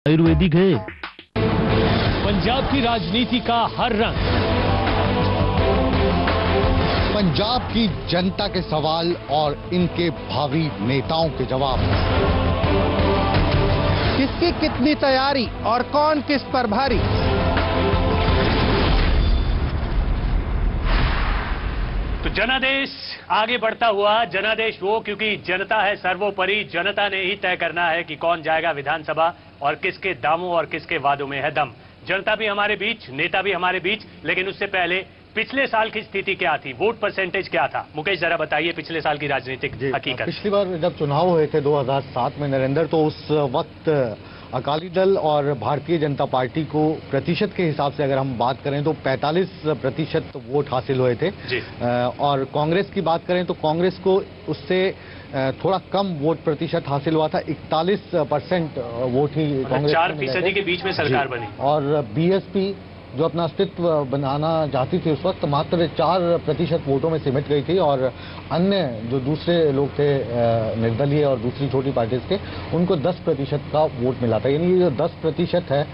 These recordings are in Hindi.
आयुर्वेदिक है। पंजाब की राजनीति का हर रंग, पंजाब की जनता के सवाल और इनके भावी नेताओं के जवाब। किसकी कितनी तैयारी और कौन किस पर भारी। तो जनादेश आगे बढ़ता हुआ। जनादेश वो, क्योंकि जनता है सर्वोपरि। जनता ने ही तय करना है कि कौन जाएगा विधानसभा और किसके दामों और किसके वादों में है दम। जनता भी हमारे बीच, नेता भी हमारे बीच, लेकिन उससे पहले पिछले साल की स्थिति क्या थी, वोट परसेंटेज क्या था? मुकेश जरा बताइए पिछले साल की राजनीतिक हकीकत। पिछली बार जब चुनाव हुए थे 2007 में नरेंद्र, तो उस वक्त अकाली दल और भारतीय जनता पार्टी को प्रतिशत के हिसाब से अगर हम बात करें तो 45% वोट हासिल हुए थे। और कांग्रेस की बात करें तो कांग्रेस को उससे थोड़ा कम वोट प्रतिशत हासिल हुआ था। 41% वोट ही कांग्रेस 4% के बीच में सरकार बनी। और बीएसपी जो अपना अस्तित्व बनाना चाहती थी उस वक्त मात्र 4% वोटों में सिमट गई थी। और अन्य जो दूसरे लोग थे निर्दलीय और दूसरी छोटी पार्टीज के, उनको 10% का वोट मिला था। यानी ये जो 10% है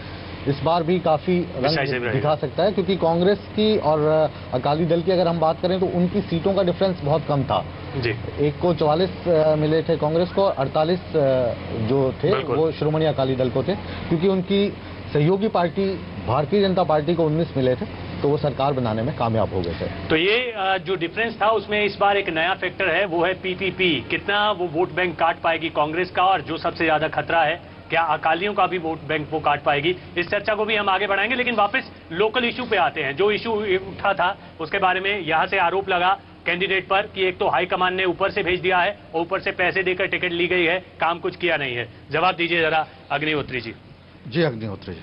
इस बार भी काफी रंग दिखा सकता है, क्योंकि कांग्रेस की और अकाली दल की अगर हम बात करें तो उनकी सीटों का डिफरेंस बहुत कम था जी। एक को 44 मिले थे कांग्रेस को, 48 जो थे वो श्रोमणी अकाली दल को थे, क्योंकि उनकी सहयोगी पार्टी भारतीय जनता पार्टी को 19 मिले थे, तो वो सरकार बनाने में कामयाब हो गए थे। तो ये जो डिफरेंस था उसमें इस बार एक नया फैक्टर है, वो है पीपीपी। कितना वो वोट बैंक काट पाएगी कांग्रेस का, और जो सबसे ज्यादा खतरा है क्या अकालियों का भी वोट बैंक वो काट पाएगी? इस चर्चा को भी हम आगे बढ़ाएंगे, लेकिन वापस लोकल इशू पे आते हैं। जो इशू उठा था उसके बारे में यहाँ से आरोप लगा कैंडिडेट पर कि एक तो हाईकमान ने ऊपर से भेज दिया है और ऊपर से पैसे देकर टिकट ली गई है, काम कुछ किया नहीं है। जवाब दीजिए जरा अग्निहोत्री जी। जी अग्निहोत्री जी।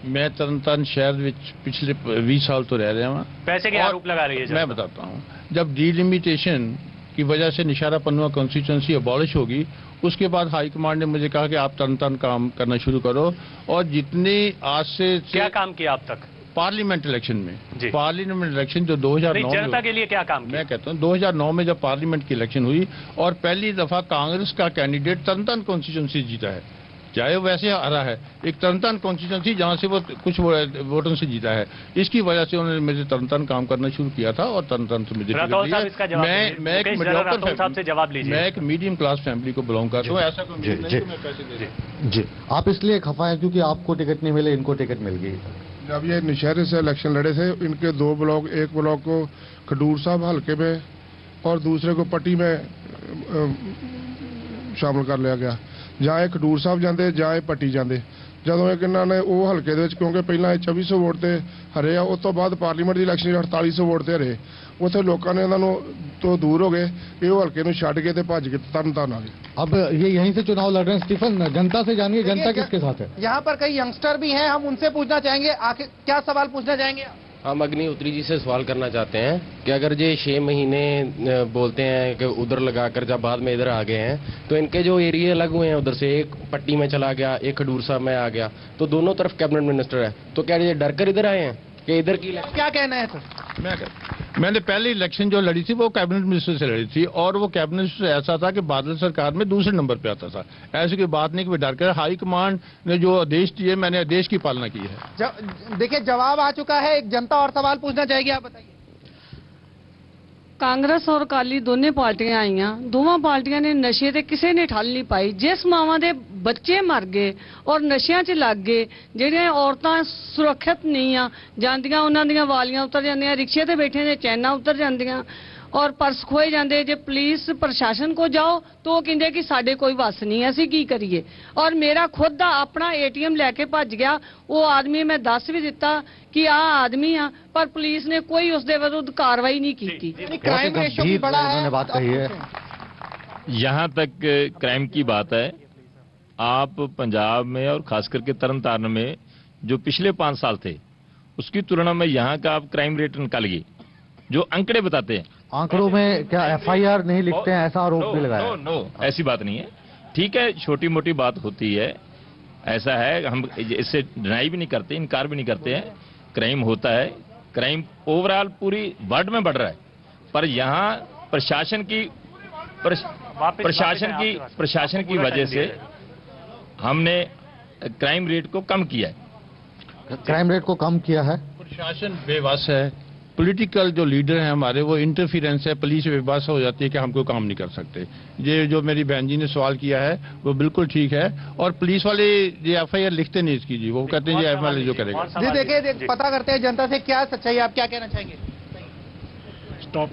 मैं तरनताਰਨ शहर में पिछले 20 साल तो रह रहा हूँ। पैसे के आरोप लगा रही है। मैं बताता हूँ, जब डिलिमिटेशन की वजह से निशारा पन्नुआ कॉन्स्टिट्यूंसी अबॉलिश होगी, उसके बाद हाईकमांड ने मुझे कहा कि आप तरनताਰਨ काम करना शुरू करो। और जितने आज से क्या काम किया अब तक पार्लियामेंट इलेक्शन में? पार्लियामेंट इलेक्शन जो 2009 जनता के लिए क्या काम किया? मैं कहता हूँ 2009 में जब पार्लियामेंट की इलेक्शन हुई और पहली दफा कांग्रेस का कैंडिडेट तरनताਰਨ कॉन्स्टिट्यूंसी जीता है, चाहे वो वैसे हारा है, एक तरनताਰਨ कॉन्स्टिट्यूंसी जहां से वो कुछ वोटों से जीता है। इसकी वजह से उन्होंने मुझे तरनताਰਨ काम करना शुरू किया था और तरनताਰਨ से मुझे मैं एक मीडियम क्लास फैमिली को बिलोंग करता हूँ। ऐसा जी आप इसलिए खफा है क्योंकि आपको टिकट नहीं मिले, इनको टिकट मिल गई। जब ये नौशहरे से इलेक्शन लड़े थे, इनके 2 ब्लॉक, एक ब्लॉक को खडूर साहब हल्के में और दूसरे को पट्टी में शामिल कर लिया गया। ਜਾਂ ਖਡੂਰ ਸਾਹਿਬ ਜਾਂਦੇ ਜਾਂ ਪੱਟੀ ਜਾਂਦੇ। ਜਦੋਂ ਇਹ ਕਿੰਨਾ ਨੇ ਉਹ ਹਲਕੇ ਦੇ ਵਿੱਚ, ਕਿਉਂਕਿ ਪਹਿਲਾਂ 2400 ਵੋਟ ਤੇ ਹਰੇ ਆ, ਉਸ ਤੋਂ ਬਾਅਦ ਪਾਰਲੀਮੈਂਟ ਦੀ ਇਲੈਕਸ਼ਨ 4800 ਵੋਟ ਤੇ ਹਰੇ। ਉੱਥੇ ਲੋਕਾਂ ਨੇ ਇਹਨਾਂ ਨੂੰ ਤੋਂ ਦੂਰ ਹੋ गए, ਇਹ ਹਲਕੇ ਨੂੰ ਛੱਡ ਕੇ ਤੇ ਭੱਜ ਕੇ ਤਰਨਤਾਰਨ आ गए। अब ये यहीं से चुनाव लड़ रहे हैं। स्टीफन, जनता से जानिए जनता किसके साथ है। यहाँ पर कई यंगस्टर भी हैं, हम उनसे पूछना चाहेंगे। आखिर क्या सवाल पूछना चाहेंगे? हम अग्निहोत्री जी से सवाल करना चाहते हैं कि अगर ये 6 महीने बोलते हैं कि उधर लगाकर जब बाद में इधर आ गए हैं, तो इनके जो एरिया अलग हुए हैं, उधर से एक पट्टी में चला गया, एक खडूर साहब में आ गया, तो दोनों तरफ कैबिनेट मिनिस्टर है, तो क्या ये डर कर इधर आए हैं कि इधर की? क्या कहना है सर? मैंने पहली इलेक्शन जो लड़ी थी वो कैबिनेट मिनिस्टर से लड़ी थी, और वो कैबिनेट मिनिस्टर ऐसा था कि बादल सरकार में दूसरे नंबर पे आता था। ऐसी कोई बात नहीं कि डर कर। हाईकमांड ने जो आदेश दिए, मैंने आदेश की पालना की है। देखिए जवाब आ चुका है। एक जनता और सवाल पूछना चाहेगी, आप बताइए। कांग्रेस और अकाली दोनों पार्टियां आईਆਂ, ਦੋਵਾਂ ਪਾਰਟੀਆਂ ਨੇ ਨਸ਼ੇ ਤੇ ਕਿਸੇ ਨੇ ਠੱਲ ਨਹੀਂ ਪਾਈ। ਜਿਸ ਮਾਵਾਂ ਦੇ ਬੱਚੇ ਮਰ ਗਏ ਔਰ ਨਸ਼ਿਆਂ 'ਚ ਲੱਗ ਗਏ, ਜਿਹੜੀਆਂ ਔਰਤਾਂ ਸੁਰੱਖਿਅਤ ਨਹੀਂ ਆ ਜਾਂਦੀਆਂ, ਉਹਨਾਂ ਦੀਆਂ ਵਾਲੀਆਂ ਉਤਰ ਜਾਂਦੀਆਂ, ਰਿਕਸ਼ੇ ਤੇ ਬੈਠੇ ਨੇ ਚੈਨਾਂ ਉਤਰ ਜਾਂਦੀਆਂ और पर्स खोए जाते। जे पुलिस प्रशासन को जाओ तो वो कहते कि साडे कोई वस नहीं, असी की करिए। और मेरा खुद का अपना ATM लैके भज गया, वो आदमी मैं दस भी दिता कि आ आदमी आ, पर पुलिस ने कोई उसके विरुद्ध कार्रवाई नहीं की। क्राइम रेशो भी बड़ा है। बात कही है। यहाँ तक क्राइम की बात है, आप पंजाब में और खास करके तरनताਰਨ में जो पिछले 5 साल थे उसकी तुलना में यहाँ का आप क्राइम रेट निकालिए, जो आंकड़े बताते हैं। आंकड़ों में क्या FIR नहीं लिखते हैं, ऐसा आरोप भी लगाया? नो, ऐसी बात नहीं है। ठीक है, छोटी मोटी बात होती है, ऐसा है, हम इससे डिनाई भी नहीं करते, इनकार भी नहीं करते हैं। क्राइम होता है, क्राइम ओवरऑल पूरी वर्ल्ड में बढ़ रहा है, पर यहाँ प्रशासन की वजह से हमने क्राइम रेट को कम किया है। क्राइम रेट को कम किया है। प्रशासन बेबस है, पॉलिटिकल जो लीडर हैं हमारे वो इंटरफिरेंस है, पुलिस बेबस हो जाती है कि हम कोई काम नहीं कर सकते। ये जो मेरी बहन जी ने सवाल किया है वो बिल्कुल ठीक है। और पुलिस वाले ये FIR लिखते नहीं इसकी जी, वो कहते हैं ये MLA जो करेगा। जी देखिए, पता करते हैं जनता से क्या सच्चाई, आप क्या कहना चाहेंगे? स्टॉप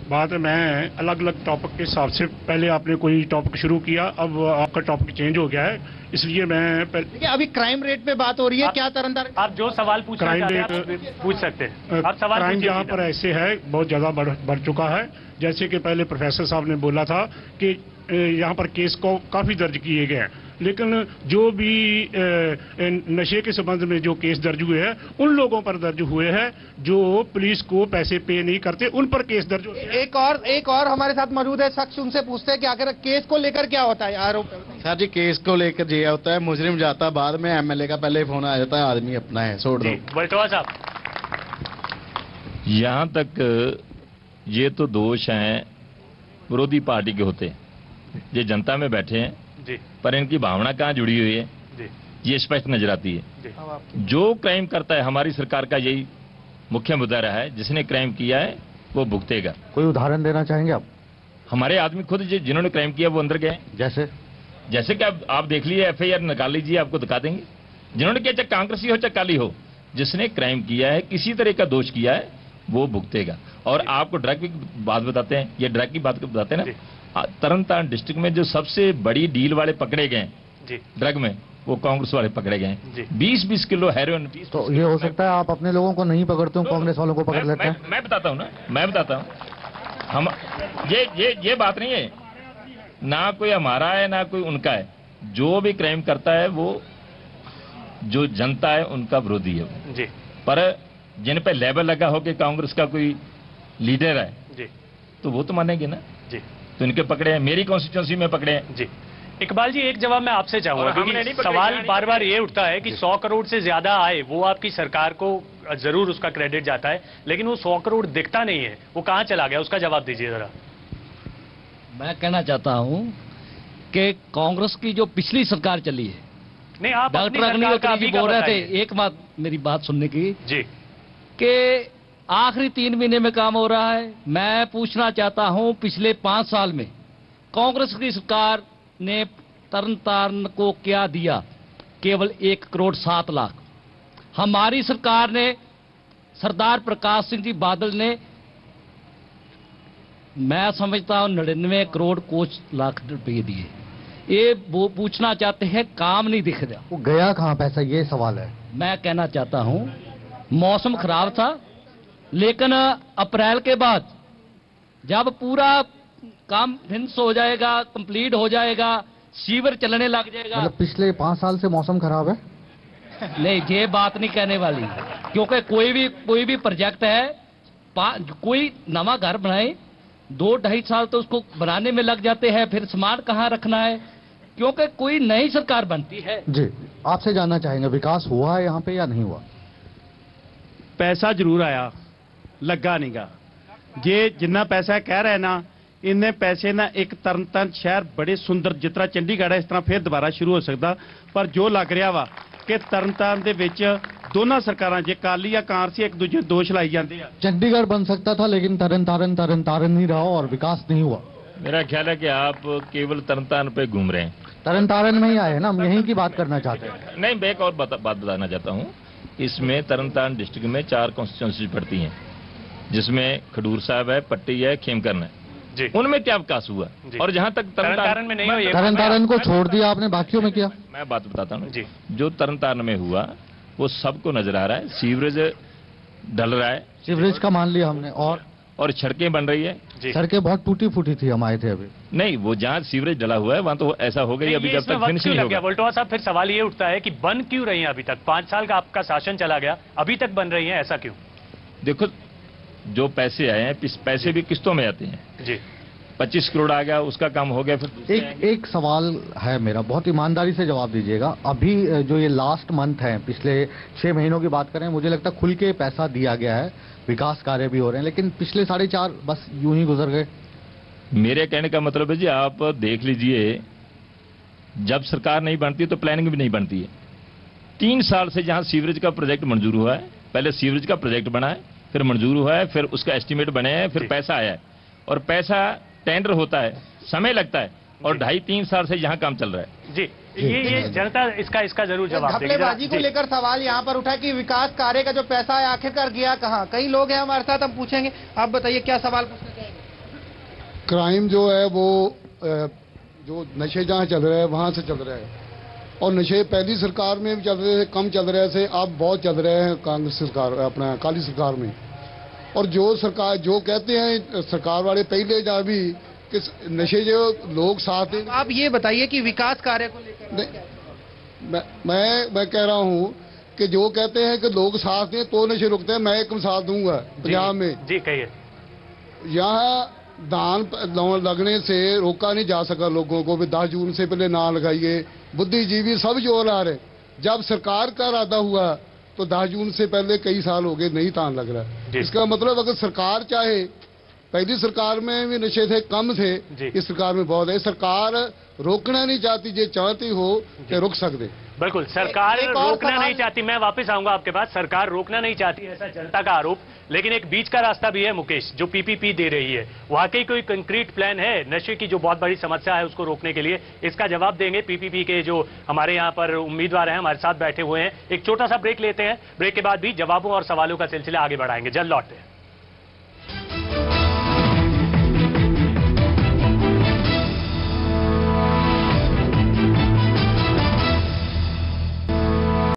बात है, मैं अलग अलग टॉपिक के हिसाब से, पहले आपने कोई टॉपिक शुरू किया, अब आपका टॉपिक चेंज हो गया है, इसलिए मैं देखिए अभी क्राइम रेट पे बात हो रही है, क्या तरनतारन आप जो सवाल पूछना चाहते हैं आप पूछ सकते हैं। आप सवाल क्राइम पूछिए। यहाँ पर ऐसे है, बहुत ज्यादा बढ़ चुका है। जैसे कि पहले प्रोफेसर साहब ने बोला था कि यहाँ पर केस को काफी दर्ज किए गए हैं, लेकिन जो भी नशे के संबंध में जो केस दर्ज हुए हैं उन लोगों पर दर्ज हुए हैं जो पुलिस को पैसे पे नहीं करते, उन पर केस दर्ज होते हैं। एक और हमारे साथ मौजूद है शख्स, उनसे पूछते हैं कि आखिर केस को लेकर क्या होता है आरोप? सर जी, केस को लेकर ये होता है, मुजरिम जाता है, बाद में MLA का पहले फोन आ जाता है, आदमी अपना है, छोड़ दो। बल्टोआ साहब, यहाँ तक ये तो दोष हैं विरोधी पार्टी के होते हैं, ये जनता में बैठे हैं जी, पर इनकी भावना कहाँ जुड़ी हुई है जी, ये स्पष्ट नजर आती है। जी। जो क्राइम करता है, हमारी सरकार का यही मुख्य मुद्दा रहा है, जिसने क्राइम किया है वो भुगतेगा। कोई उदाहरण देना चाहेंगे आप? हमारे आदमी खुद जिन्होंने क्राइम किया वो अंदर गए। जैसे कि आप देख लीजिए, FIR निकाल लीजिए, आपको दिखा देंगे। जिन्होंने किया, चाहे कांग्रेसी हो चाहे काली हो, जिसने क्राइम किया है, किसी तरह का दोष किया है, वो भुगतेगा। और आपको ड्रग की बात बताते हैं, ये ड्रग की बात बताते हैं ना, तरनतारन डिस्ट्रिक्ट में जो सबसे बड़ी डील वाले पकड़े गए ड्रग में, वो कांग्रेस वाले पकड़े गए। 20-20 किलो हेरोइन। तो ये हो सकता है आप अपने लोगों को नहीं पकड़ते हो, कांग्रेस वालों को पकड़ लेते हैं। मैं बताता हूँ ना, मैं बताता हूँ, हम ये बात नहीं है, ना कोई हमारा है ना कोई उनका है। जो भी क्राइम करता है वो जो जनता है उनका विरोधी है वो। जी। पर जिन पे लेबल लगा हो कि कांग्रेस का कोई लीडर है जी, तो वो तो मानेंगे ना जी। तो इनके पकड़े हैं, मेरी कॉन्स्टिट्यूंसी में पकड़े हैं। जी, इकबाल जी, एक जवाब मैं आपसे चाहूंगा, क्योंकि सवाल बार बार ये उठता है कि 100 करोड़ से ज्यादा आए, वो आपकी सरकार को जरूर उसका क्रेडिट जाता है, लेकिन वो 100 करोड़ दिखता नहीं है, वो कहां चला गया, उसका जवाब दीजिए जरा। मैं कहना चाहता हूं कि कांग्रेस की जो पिछली सरकार चली है, नहीं आप डॉक्टर अग्निहोत्री जी बोल रहे थे, एक बात मेरी बात सुनने की जी, कि आखिरी 3 महीने में काम हो रहा है। मैं पूछना चाहता हूं, पिछले 5 साल में कांग्रेस की सरकार ने तरनतारन को क्या दिया? केवल 1 करोड़ 7 लाख। हमारी सरकार ने, सरदार प्रकाश सिंह जी बादल ने, मैं समझता हूं 99 करोड़ कुछ लाख रुपए दिए। ये वो पूछना चाहते हैं, काम नहीं दिख रहा। वो गया कहाँ पैसा, ये सवाल है। मैं कहना चाहता हूं, मौसम खराब था, लेकिन अप्रैल के बाद जब पूरा काम फिनिश हो जाएगा, कंप्लीट हो जाएगा, सीवर चलने लग जाएगा। मतलब पिछले 5 साल से मौसम खराब है? नहीं, ये बात नहीं कहने वाली, क्योंकि कोई भी प्रोजेक्ट है, कोई नवा घर बनाए 2-2.5 साल तो उसको बनाने में लग जाते हैं, फिर सामान कहाँ रखना है, क्योंकि कोई नई सरकार बनती है। जी, आपसे जानना चाहेंगे, विकास हुआ है यहाँ पे या नहीं हुआ? पैसा जरूर आया, लगा नहींगा। जे जिन्ना पैसा कह रहे ना, इन्ने पैसे ना एक तरनतारन शहर बड़े सुंदर जितना चंडीगढ़ है इस तरह फिर दोबारा शुरू हो सकता, पर जो लग रहा वा कि तरनतारन दे विच दोनों सरकारां जे काली या कांग्रेसी एक दूजे दोष लाई जाते हैं। चंडीगढ़ बन सकता था, लेकिन तरनतारन नहीं रहा और विकास नहीं हुआ। मेरा ख्याल है कि आप केवल तरनतारन पे घूम रहे हैं। तरनतारन में ही आए ना, हम यहीं की बात करना चाहते हैं। नहीं, मैं एक और बात बताना चाहता हूँ। इसमें तरनतारन डिस्ट्रिक्ट में 4 कॉन्स्टिट्यूंसी पड़ती हैं, जिसमें खडूर साहब है, पट्टी है, खेमकरन है। उनमें क्या विकास हुआ? और जहां तक तरनतारन में नहीं हुआ, तरनतारन को छोड़ दिया आपने, बाकियों में किया। मैं बात बताता हूँ, जो तरनतारन में हुआ वो सबको नजर आ रहा है। सीवरेज ढल रहा है, सीवरेज का मान लिया हमने, और सड़कें बन रही है। सड़कें बहुत टूटी फूटी थी, हम आए थे अभी। नहीं, वो जहाँ सीवरेज डला हुआ है वहां तो ऐसा हो गई, अभी जब तक फिनिश नहीं होगा। बल्टोआ साहब, फिर सवाल ये उठता है कि बन क्यों रही है अभी तक? 5 साल का आपका शासन चला गया, अभी तक बन रही है, ऐसा क्यों? देखो, जो पैसे आए हैं, पैसे भी किस्तों में आते हैं जी। 25 करोड़ आ गया, उसका काम हो गया। फिर एक सवाल है मेरा, बहुत ईमानदारी से जवाब दीजिएगा। अभी जो ये लास्ट मंथ है, पिछले 6 महीनों की बात करें, मुझे लगता है खुल के पैसा दिया गया है, विकास कार्य भी हो रहे हैं, लेकिन पिछले 4.5 बस यूं ही गुजर गए। मेरे कहने का मतलब है जी, आप देख लीजिए जब सरकार नहीं बनती तो प्लानिंग भी नहीं बनती है। 3 साल से जहां सीवरेज का प्रोजेक्ट मंजूर हुआ है, पहले सीवरेज का प्रोजेक्ट बना है, फिर मंजूर हुआ है, फिर उसका एस्टीमेट बने हैं, फिर पैसा आया है, और पैसा टेंडर होता है, समय लगता है, और 2.5-3 साल से यहाँ काम चल रहा है। जी, ये जनता इसका जरूर जवाब देगी। घपलेबाजी को लेकर सवाल यहाँ पर उठा कि विकास कार्य का जो पैसा है आखिरकार गया कहाँ। कई लोग हैं हमारे साथ, हम पूछेंगे। आप बताइए क्या सवाल पूछना चाहेंगे। क्राइम जो है वो जो नशे जहाँ चल रहे हैं वहाँ से चल रहे हैं, और नशे पहली सरकार में भी चल रहे थे, कम चल रहे थे, अब बहुत चल रहे हैं कांग्रेस सरकार, अपना अकाली सरकार में। और जो सरकार जो कहते हैं सरकार वाले पहले जा भी कि नशे जो लोग साथ हैं। आप ये बताइए कि विकास कार्य को लेकर मैं कह रहा हूँ कि जो कहते हैं कि लोग साथ हैं तो नशे रुकते हैं। मैं एक मिसाल दूंगा पंजाब में। जी कहिए। यहाँ दान लगने से रोका नहीं जा सका लोगों को भी 10 जून से पहले ना लगाइए। बुद्धिजीवी सब जोर आ रहे, जब सरकार का इरादा हुआ तो 10 जून से पहले कई साल हो गए नहीं तान लग रहा। इसका मतलब अगर सरकार चाहे, पहली सरकार में भी नशे थे, कम थे, इस सरकार में बहुत है। सरकार रोकना नहीं चाहती, जो चाहती हो कि रुक सकते। बिल्कुल, सरकार रोकना नहीं चाहती। मैं वापस आऊंगा आपके पास। सरकार रोकना नहीं चाहती, ऐसा जनता का आरोप, लेकिन एक बीच का रास्ता भी है मुकेश, जो पीपीपी दे रही है। वाकई कोई कंक्रीट प्लान है नशे की जो बहुत बड़ी समस्या है उसको रोकने के लिए? इसका जवाब देंगे पीपीपी के जो हमारे यहाँ पर उम्मीदवार हैं, हमारे साथ बैठे हुए हैं। एक छोटा सा ब्रेक लेते हैं, ब्रेक के बाद भी जवाबों और सवालों का सिलसिला आगे बढ़ाएंगे। जल्द लौटते हैं।